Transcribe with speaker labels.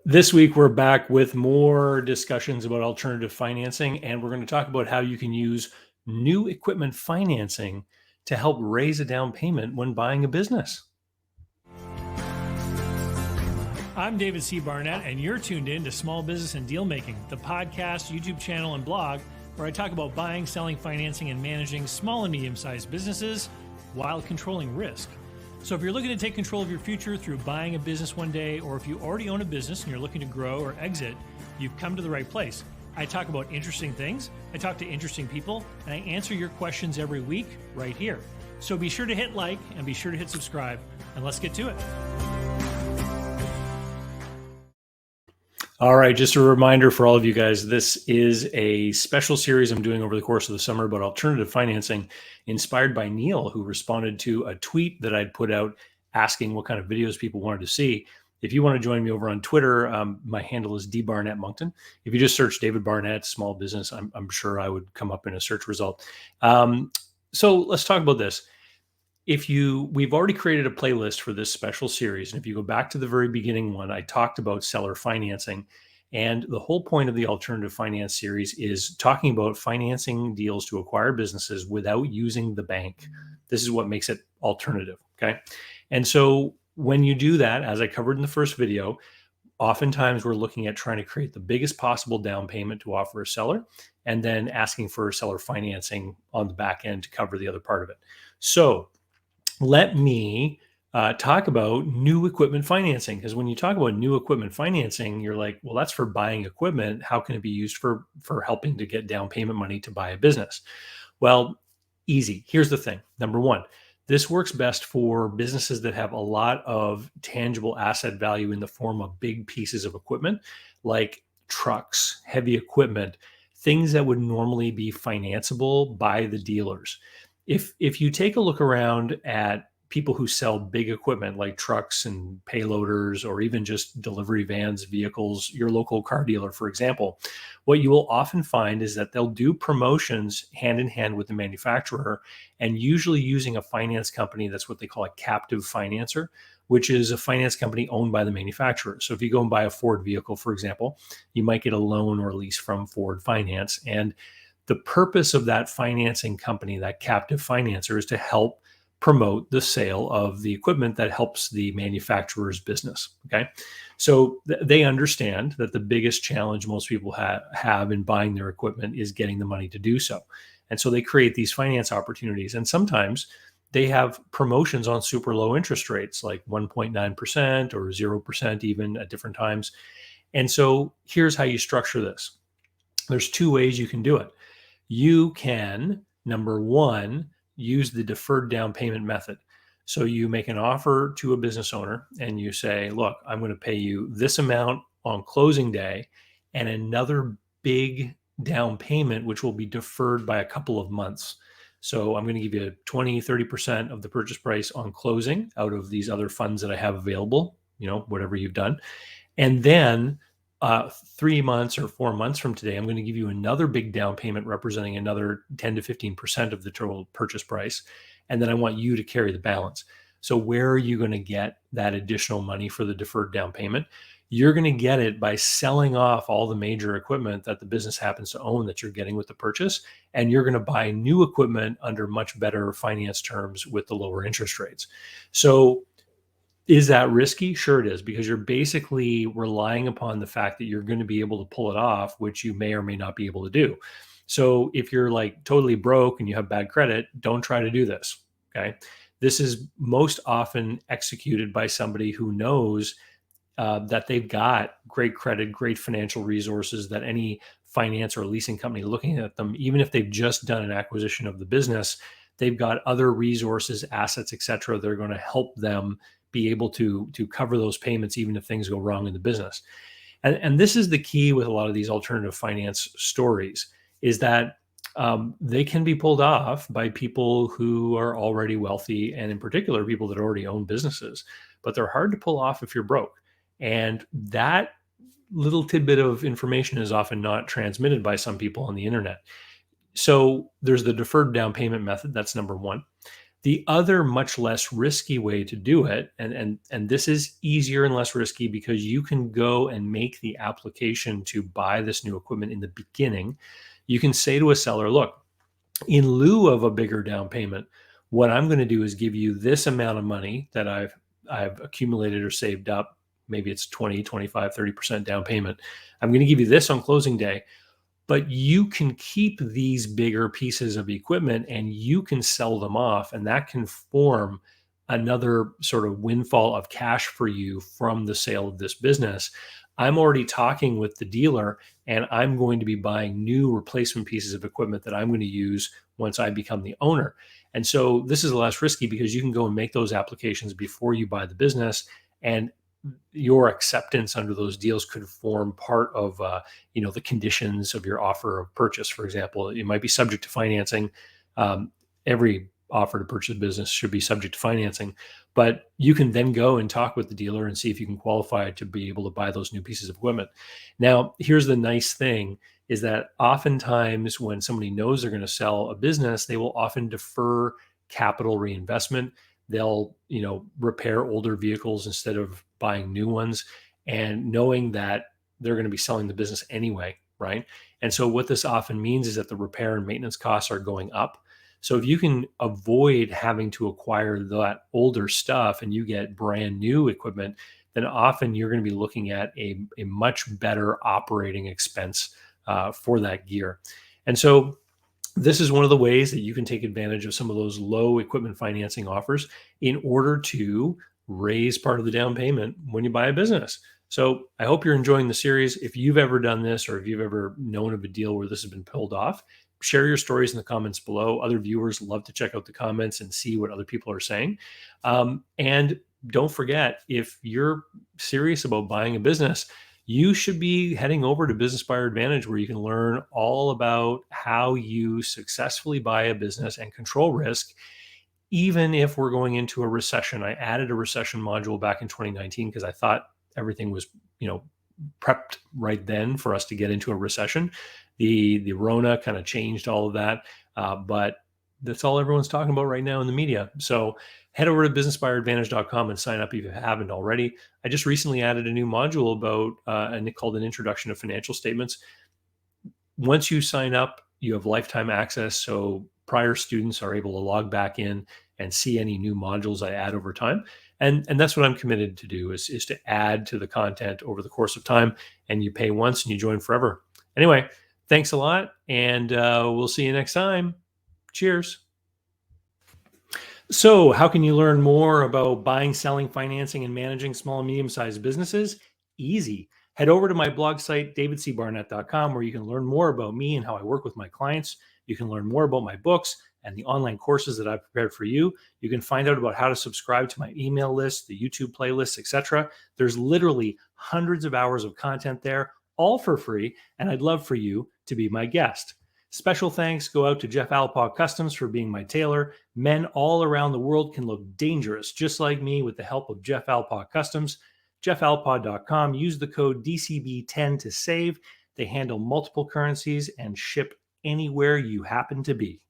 Speaker 1: This week, we're back with more discussions about alternative financing, and we're going to talk about how you can use new equipment financing to help raise a down payment when buying a business.
Speaker 2: I'm David C. Barnett, and you're tuned in to Small Business and Deal Making, the podcast, YouTube channel, and blog where I talk about buying, selling, financing, and managing small and medium-sized businesses while controlling risk. So if you're looking to take control of your future through buying a business one day, or if you already own a business and you're looking to grow or exit, you've come to the right place. I talk about interesting things, I talk to interesting people, and I answer your questions every week right here. So be sure to hit like and be sure to hit subscribe, and let's get to it.
Speaker 1: All right, just a reminder for all of you guys, this is a special series I'm doing over the course of the summer about alternative financing, inspired by Neil, who responded to a tweet that I'd put out asking what kind of videos people wanted to see. If you want to join me over on Twitter, my handle is dbarnettmoncton. If you just search David Barnett, small business, I'm sure I would come up in a search result. So let's talk about this. We've already created a playlist for this special series. And if you go back to the very beginning one, I talked about seller financing. And the whole point of the alternative finance series is talking about financing deals to acquire businesses without using the bank. This is what makes it alternative. Okay. And so when you do that, as I covered in the first video, oftentimes we're looking at trying to create the biggest possible down payment to offer a seller and then asking for seller financing on the back end to cover the other part of it. So let me talk about new equipment financing, because when you talk about new equipment financing, you're like, well, that's for buying equipment. How can it be used for helping to get down payment money to buy a business? Well, easy. Here's the thing. Number one, this works best for businesses that have a lot of tangible asset value in the form of big pieces of equipment, like trucks, heavy equipment, things that would normally be financeable by the dealers. If you take a look around at people who sell big equipment like trucks and payloaders, or even just delivery vans, vehicles, your local car dealer, for example, what you will often find is that they'll do promotions hand in hand with the manufacturer, and usually using a finance company that's what they call a captive financer, which is a finance company owned by the manufacturer. So if you go and buy a Ford vehicle, for example, you might get a loan or lease from Ford Finance. And the purpose of that financing company, that captive financer, is to help promote the sale of the equipment that helps the manufacturer's business. Okay. So they understand that the biggest challenge most people have in buying their equipment is getting the money to do so. And so they create these finance opportunities. And sometimes they have promotions on super low interest rates, like 1.9% or 0% even at different times. And so here's how you structure this. There's two ways you can do it. You can, number one, use the deferred down payment method. So you make an offer to a business owner and you say, look, I'm going to pay you this amount on closing day and another big down payment, which will be deferred by a couple of months. So I'm going to give you 20, 30% of the purchase price on closing out of these other funds that I have available, whatever you've done. And then 3 months or 4 months from today, I'm going to give you another big down payment representing another 10 to 15% of the total purchase price. And then I want you to carry the balance. So where are you going to get that additional money for the deferred down payment? You're going to get it by selling off all the major equipment that the business happens to own that you're getting with the purchase. And you're going to buy new equipment under much better finance terms with the lower interest rates. So is that risky? Sure it is, because you're basically relying upon the fact that you're going to be able to pull it off, which you may or may not be able to do. So if you're like totally broke and you have bad credit, don't try to do this. Okay. This is most often executed by somebody who knows that they've got great credit, great financial resources, that any finance or leasing company looking at them, even if they've just done an acquisition of the business, they've got other resources, assets, et cetera. They're going to help them be able to cover those payments, even if things go wrong in the business. And this is the key with a lot of these alternative finance stories, is that they can be pulled off by people who are already wealthy, and in particular, people that already own businesses, but they're hard to pull off if you're broke. And that little tidbit of information is often not transmitted by some people on the internet. So there's the deferred down payment method. That's number one. The other much less risky way to do it, and this is easier and less risky because you can go and make the application to buy this new equipment in the beginning. You can say to a seller, look, in lieu of a bigger down payment, what I'm going to do is give you this amount of money that I've accumulated or saved up. Maybe it's 20, 25, 30% down payment. I'm going to give you this on closing day, but you can keep these bigger pieces of equipment and you can sell them off, and that can form another sort of windfall of cash for you from the sale of this business. I'm already talking with the dealer, and I'm going to be buying new replacement pieces of equipment that I'm going to use once I become the owner. And so this is less risky because you can go and make those applications before you buy the business, and your acceptance under those deals could form part of the conditions of your offer of purchase. For example, it might be subject to financing. Every offer to purchase business should be subject to financing, but you can then go and talk with the dealer and see if you can qualify to be able to buy those new pieces of equipment. Now, here's the nice thing is that oftentimes when somebody knows they're going to sell a business, they will often defer capital reinvestment. They'll, repair older vehicles instead of buying new ones, and knowing that they're going to be selling the business anyway, right? And so what this often means is that the repair and maintenance costs are going up. So if you can avoid having to acquire that older stuff and you get brand new equipment, then often you're going to be looking at a much better operating expense for that gear. And so this is one of the ways that you can take advantage of some of those low equipment financing offers in order to raise part of the down payment when you buy a business. So I hope you're enjoying the series. If you've ever done this, or if you've ever known of a deal where this has been pulled off, share your stories in the comments below. Other viewers love to check out the comments and see what other people are saying. And don't forget, if you're serious about buying a business, you should be heading over to Business Buyer Advantage, where you can learn all about how you successfully buy a business and control risk, even if we're going into a recession. I added a recession module back in 2019 because I thought everything was, prepped right then for us to get into a recession. The Rona kind of changed all of that, but that's all everyone's talking about right now in the media. So head over to businessbuyeradvantage.com and sign up if you haven't already. I just recently added a new module called an introduction to financial statements. Once you sign up, you have lifetime access. So prior students are able to log back in and see any new modules I add over time. And that's what I'm committed to do is to add to the content over the course of time. And you pay once and you join forever. Anyway, thanks a lot. And we'll see you next time. Cheers. So how can you learn more about buying, selling, financing, and managing small and medium-sized businesses? Easy. Head over to my blog site, davidcbarnett.com, where you can learn more about me and how I work with my clients. You can learn more about my books and the online courses that I've prepared for you. You can find out about how to subscribe to my email list, the YouTube playlists, etc. There's literally hundreds of hours of content there, all for free, and I'd love for you to be my guest. Special thanks go out to Jeff Alpaugh Customs for being my tailor. Men all around the world can look dangerous, just like me, with the help of Jeff Alpaugh Customs. JeffAlpaugh.com. Use the code DCB10 to save. They handle multiple currencies and ship anywhere you happen to be.